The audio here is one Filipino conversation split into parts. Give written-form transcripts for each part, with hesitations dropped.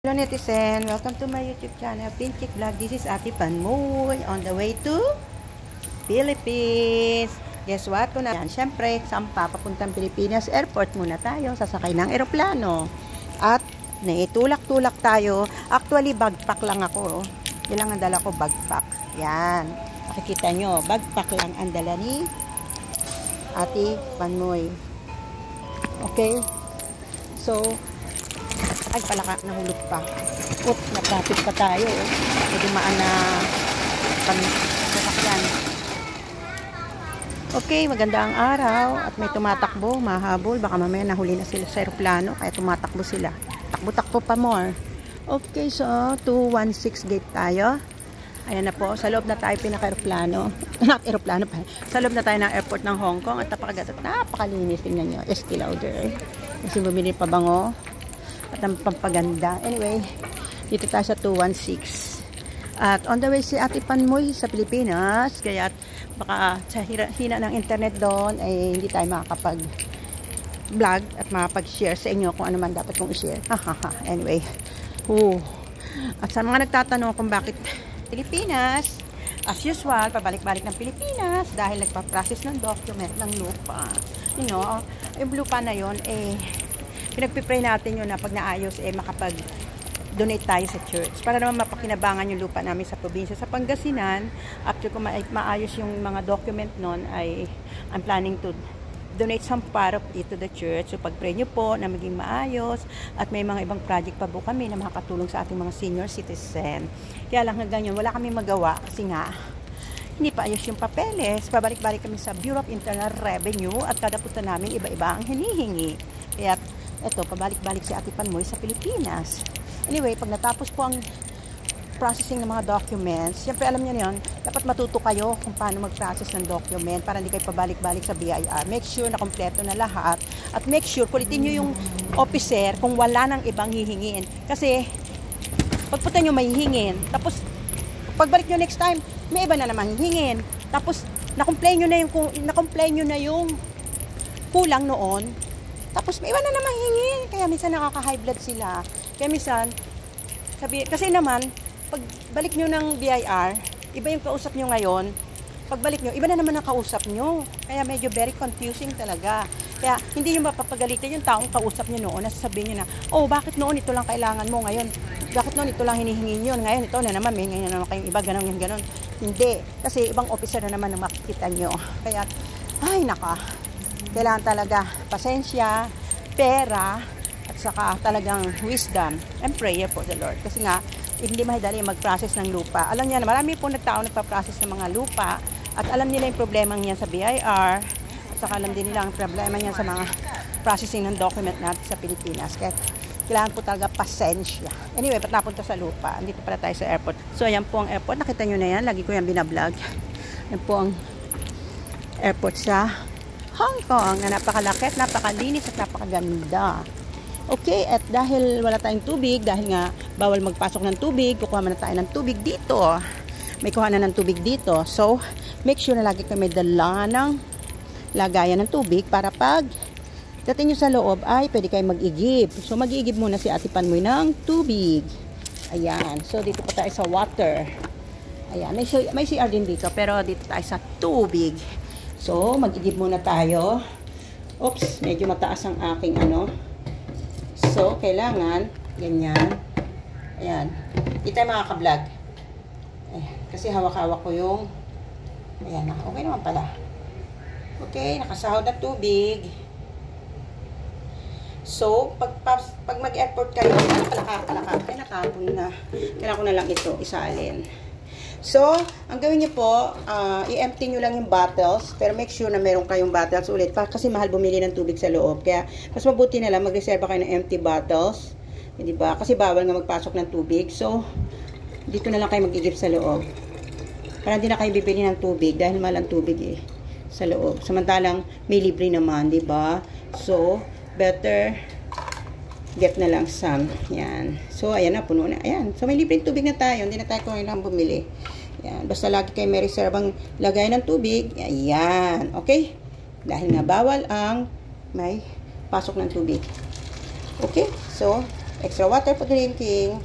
Hello netizen, welcome to my YouTube channel, Pinchick Vlog. This is Ate Panmoy on the way to Philippines. Guess what? Kung na yan, syempre, sampa, papuntang Pilipinas Airport muna tayo, sasakay ng eroplano. At naitulak-tulak tayo. Actually, bagpack lang ako. Yan lang ang dala ko, bagpack. Yan. Makikita nyo, bagpack lang ang dala ni Ate Panmoy. Okay? So, ay palaka, nahulog pa. Natraffic pa tayo. May dumaan na sasakyan. Okay, maganda ang araw at may tumatakbo, mahabol. Baka mamaya nahuli na sila sa aeroplano, kaya tumatakbo sila. Takbo-takbo pa more. Okay, so 216 gate tayo. Ayan na po, sa loob na tayo pinaka-aeroplano. Aeroplano pa. Sa loob na tayo ng airport ng Hong Kong at napakalinis. Tingnan nyo, Estee Lauder. Kasi bumili pa bango. At ang pampaganda. Anyway, dito tayo sa 216. At on the way si Ate Panmoy sa Pilipinas. Kaya baka sa hina ng internet doon ay hindi tayo makakapag-vlog at makapag-share sa inyo kung ano man dapat kong i-share. Anyway. At sa mga nagtatanong kung bakit Pilipinas, as usual, pabalik-balik ng Pilipinas dahil nagpa-process ng document ng lupa. You know, yung lupa na yon pinagpipray natin yun na pag naayos, makapag-donate tayo sa church. Para naman mapakinabangan yung lupa namin sa probinsya. Sa Pangasinan, after kung maayos yung mga document nun, I'm planning to donate some part of it to the church. So, pag-pray nyo po na maging maayos at may mga ibang project pa po kami na makakatulong sa ating mga senior citizen. Kaya lang hanggang yun, wala kami magawa kasi nga, hindi pa ayos yung papeles. Pabalik-balik kami sa Bureau of Internal Revenue at kada punta namin iba-iba ang hinihingi. Kaya, eto, pabalik-balik si Ate Panmoy sa Pilipinas. Anyway, pag natapos po ang processing ng mga documents, siyempre alam niyo yun, dapat matuto kayo kung paano mag-process ng document para hindi kayo pabalik-balik sa BIR. Make sure na kompleto na lahat at make sure, kulitin nyo yung officer kung wala nang ibang hihingin. Kasi, pagpunta nyo may hihingin, tapos pagbalik nyo next time, may iba na naman hihingin. Tapos, na-complain nyo na yung kulang noon. Tapos may iba na naman hingi. Kaya minsan nakaka-high blood sila. Kaya minsan, kasi naman, pag balik nyo ng BIR, iba yung kausap nyo ngayon. Pagbalik nyo, iba na naman ang kausap nyo. Kaya medyo very confusing talaga. Kaya hindi nyo mapapagalitan yung taong kausap nyo noon. Nasasabihin nyo na, oh, bakit noon ito lang kailangan mo ngayon? Bakit noon ito lang hinihingi nyo? Ngayon ito na naman, may ngayon na naman kayong iba, ganon. Hindi. Kasi ibang officer na naman ang makikita nyo. Kaya, ay naka. Kailangan talaga pasensya, pera, at saka talagang wisdom and prayer for the Lord. Kasi nga, hindi mahidali mag-process ng lupa. Alam niya na marami po nagtao nagpa-process ng mga lupa at alam nila yung problema niya sa BIR at saka alam din nila ang problema niya sa mga processing ng document natin sa Pilipinas. Kaya kailangan po talaga pasensya. Anyway, ba't napunta sa lupa? Dito pala tayo sa airport. So, ayan po ang airport. Nakita nyo na yan. Lagi ko yan binablog. Yan po ang airport sa Hong Kong na napakalaki at napakalinis at napakaganda. Okay, at dahil wala tayong tubig, dahil nga bawal magpasok ng tubig, kukuha muna tayo ng tubig dito. May kuha na ng tubig dito. So, make sure na lagi kayo may dala ng lagayan ng tubig para pag dating nyo sa loob ay pwede kayo mag-igib. So, mag-igib muna si Ate Panmoy ng tubig. Ayan. So, dito po tayo sa water. Ayan. May CR din dito, pero dito tayo sa tubig. So, mag-igib muna tayo. Oops, medyo mataas ang aking So, kailangan, ganyan. Ayan. Hindi tayo makaka-vlog. Kasi hawak-hawak ko yung, ayan, okay naman pala. Okay, nakasahod na tubig. So, pag mag-airport kayo, kaya nakapon na. Kailangan ko na lang ito isalin. So, ang gawin niyo po, i-empty nyo lang yung bottles, pero make sure na meron kayong bottles ulit, kasi mahal bumili ng tubig sa loob. Kaya, mas mabuti na lang, mag-reserve kayo ng empty bottles, hindi ba? Kasi bawal nga magpasok ng tubig. So, dito na lang kayo mag-igib sa loob. Para hindi na kayo bibili ng tubig, dahil mahal ang tubig sa loob. Samantalang, may libre naman, di ba? So, better get na lang some. Yan. So, ayan na, puno na. Ayan. So, may libreng tubig na tayo. Hindi na tayo kailangan bumili. Yan. Basta lagi kayo may reservang lagay ng tubig. Ayan. Okay? Dahil nga bawal ang may pasok ng tubig. Okay? So, Extra water for drinking.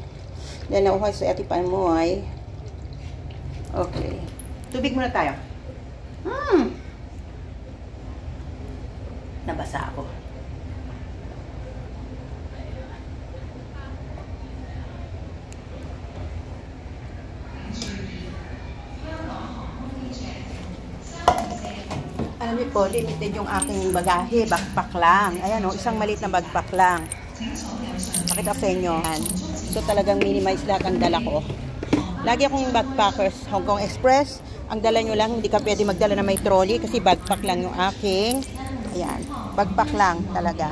Then, nauhay sa Ate Panmoy. Okay. Tubig muna tayo. Nabasa ako. Alam niyo po, limited yung aking bagahe. Backpack lang. Ayan o, isang maliit na backpack lang. Pakita sa inyo. So talagang minimize lahat ang dala ko. Lagi akong backpackers, Hong Kong Express. Ang dala nyo lang, hindi ka pwede magdala na may trolley kasi backpack lang yung aking. Ayan, backpack lang talaga.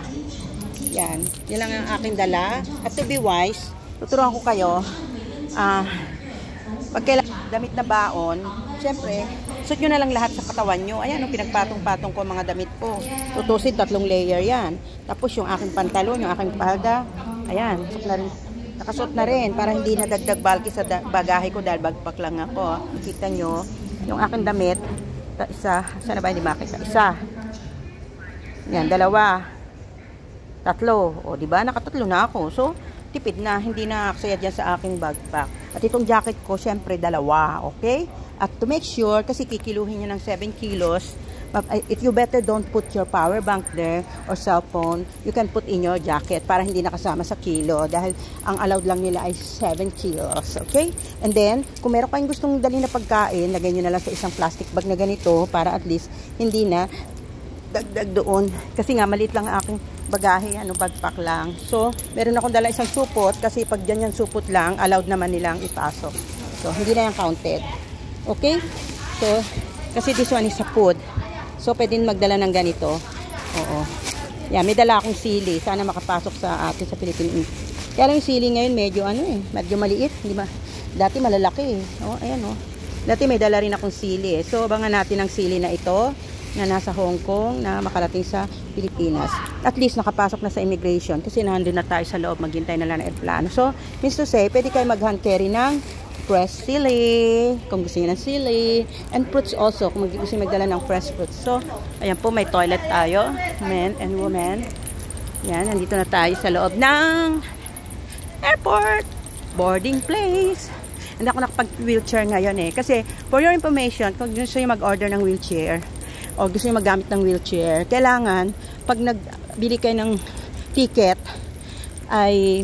Yan, yun lang ang aking dala. At to be wise, tuturuan ko kayo. Pag kailangan damit na baon, syempre, suot nyo na lang lahat sa katawan nyo. Ayan, pinagpatong-patong ko mga damit ko. Tutusin, 3 layer yan. Tapos yung aking pantalon, yung aking palda. Ayan, nakasuot na rin para hindi na dagdag bulky sa bagahe ko dahil backpack lang ako. Nakita nyo, yung aking damit, isa, sana ba hindi makita? Isa. Yan, 2. 3. O, diba? Nakatatlo na ako. So, tipid na. Hindi na aksaya dyan sa aking backpack. At itong jacket ko, syempre, 2. Okay? At to make sure, kasi kikiluhin nyo ng 7 kilos, if you better don't put your power bank there or cell phone, you can put in your jacket para hindi nakasama sa kilo dahil ang allowed lang nila ay 7 kilos. Okay? And then, kung meron kayong gustong dali na pagkain, lagay nyo na lang sa isang plastic bag na ganito para at least hindi na dagdag doon. Kasi nga, maliit lang ang aking bagahe, backpack lang. So, meron akong dala isang supot kasi pag ganyan supot lang, allowed naman nilang ipasok. So, hindi na yung counted. Okay? So, kasi this one is a food. So, pwedeng magdala ng ganito. Oo. Yeah, may dala akong sili. Sana makapasok sa atin sa Pilipinas. Kaya lang yung sili ngayon medyo medyo maliit. Di ba? Dati malalaki eh. Oh, ayan oh. Dati may dala rin akong sili eh. So, abangan natin ang sili na ito na nasa Hong Kong na makarating sa Pilipinas. At least nakapasok na sa immigration kasi nandun na tayo sa loob. Maghintay na lang ng aeroplano. So, means to say, pwede kayo mag-hand carry ng fresh sili, kung gusto niyo ng sili, and fruits also, kung gusto niyo magdala ng fresh fruits. So, ayan po, may toilet tayo, men and women. Yan, nandito na tayo sa loob ng airport, boarding place. Hindi ako nakapag-wheelchair ngayon eh. Kasi, for your information, kung gusto niyo mag-order ng wheelchair, o gusto niyo maggamit ng wheelchair, kailangan, pag nagbili kayo ng ticket, ay,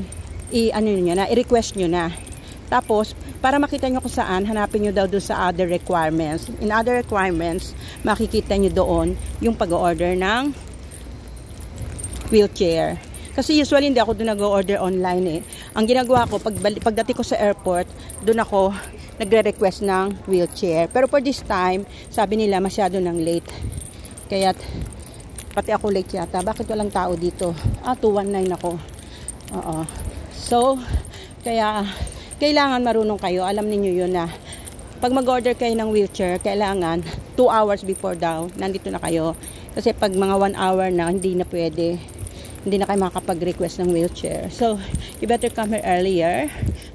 i-request nyo na. Tapos, para makita nyo kung saan, hanapin nyo daw doon sa other requirements. In other requirements, makikita nyo doon yung pag-order ng wheelchair. Kasi usually hindi ako doon nag-order online eh. Ang ginagawa ko, pagdating ko sa airport, doon ako nagre-request ng wheelchair. Pero for this time, sabi nila masyado nang late. Kaya, pati ako late yata. Bakit walang tao dito? 219 ako. Oo. So, kaya kailangan marunong kayo. Alam niyo yun na pag mag-order kayo ng wheelchair, kailangan 2 hours before daw, nandito na kayo. Kasi pag mga 1 hour na, hindi na pwede. Hindi na kayo makakapag-request ng wheelchair. So, you better come here earlier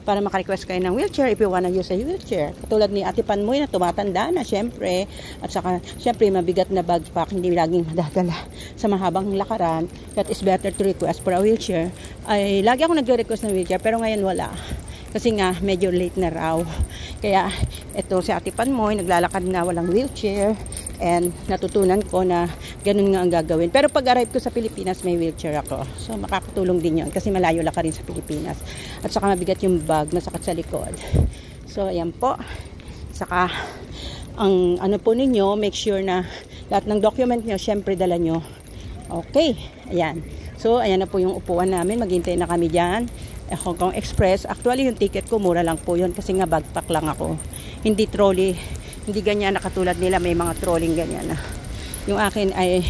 para maka-request kayo ng wheelchair if you wanna use a wheelchair. Katulad ni Ate Panmoy na tumatanda na, syempre. At saka, syempre, mabigat na backpack, hindi laging madadala sa mahabang lakaran. That is better to request for a wheelchair. Ay, lagi ako nagre-request ng wheelchair, pero ngayon wala. Kasi nga, medyo late na raw. Kaya, ito si Ate Panmoy, naglalakad na walang wheelchair. And natutunan ko na ganun nga ang gagawin. Pero pag arrive ko sa Pilipinas, may wheelchair ako. So, makakatulong din yun. Kasi malayo lang ka rin sa Pilipinas. At saka mabigat yung bag, masakit sa likod. So, ayan po. Saka, ang ano po ninyo, make sure na lahat ng document nyo, syempre dala nyo. Okay, ayan. So, ayan na po yung upuan namin. Maghintay na kami dyan. Hong Kong Express. Actually, yung ticket ko, mura lang po yun kasi nga backpack lang ako. Hindi trolley. Hindi ganyan na katulad nila. May mga trolling ganyan na. Yung akin ay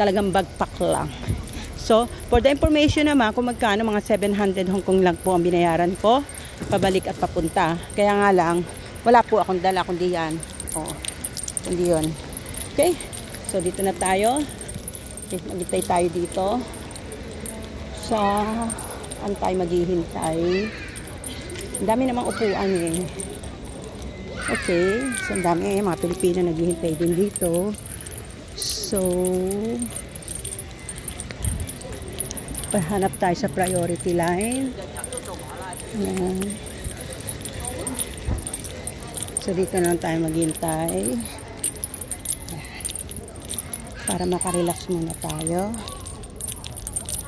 talagang backpack lang. So, for the information naman, kung magkano, mga 700 Hong Kong lang po ang binayaran ko. Pabalik at papunta. Kaya nga lang, wala po akong dala kundi yan. Oo. Kundi yun. Okay? So, dito na tayo. Okay, maghintay tayo dito. Saan tayo maghihintay? Ang dami namang upuan eh. Okay. So, ang dami eh. Mga Pilipino naghihintay din dito. So, Pahanap tayo sa priority line. Ayan. So, dito na lang tayo maghintay. Para makarelax muna tayo.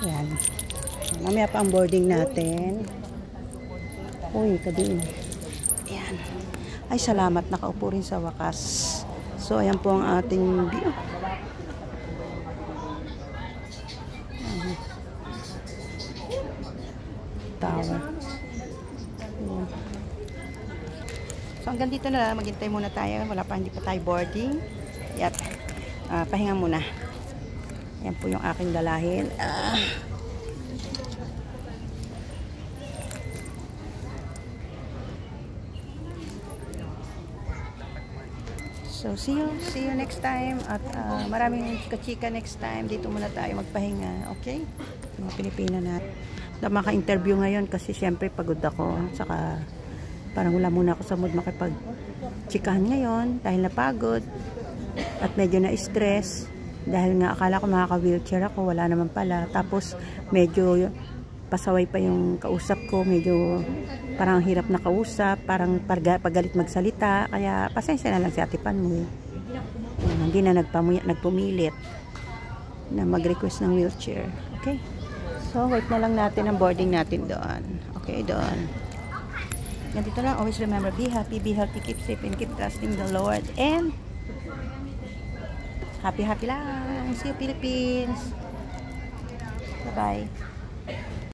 Ayan. Mamaya pa ang boarding natin. Uy, kabiin. Ayan. Ay, salamat. Nakaupo rin sa wakas. So, ayan po ang ating view. Tower. Ayan. So, hanggang dito na lang. Maghintay muna tayo. Hindi pa tayo boarding. Yat. Pahinga muna. Ayan po yung aking dalahin. So, see you next time. At maraming kachika next time. Dito muna tayo magpahinga. Okay? Mga Pilipina natin. Maka-interview ngayon kasi syempre pagod ako. Saka parang wala muna ako sa mood makipag-chikahan ngayon dahil napagod. At medyo na-stress. Dahil nga akala ko makaka-wheelchair ako. Wala naman pala. Tapos medyo pasaway pa yung kausap ko. Medyo parang hirap na kausap. Parang pagalit magsalita. Kaya pasensya na lang si Ate Pan mo. Hindi na nagpumilit na mag-request ng wheelchair. Okay? So, wait na lang natin ang boarding natin doon. Okay, doon. Nandito lang. Always remember, be happy, be healthy, keep safe, and keep trusting the Lord. And happy lang. See you, Philippines. Bye-bye.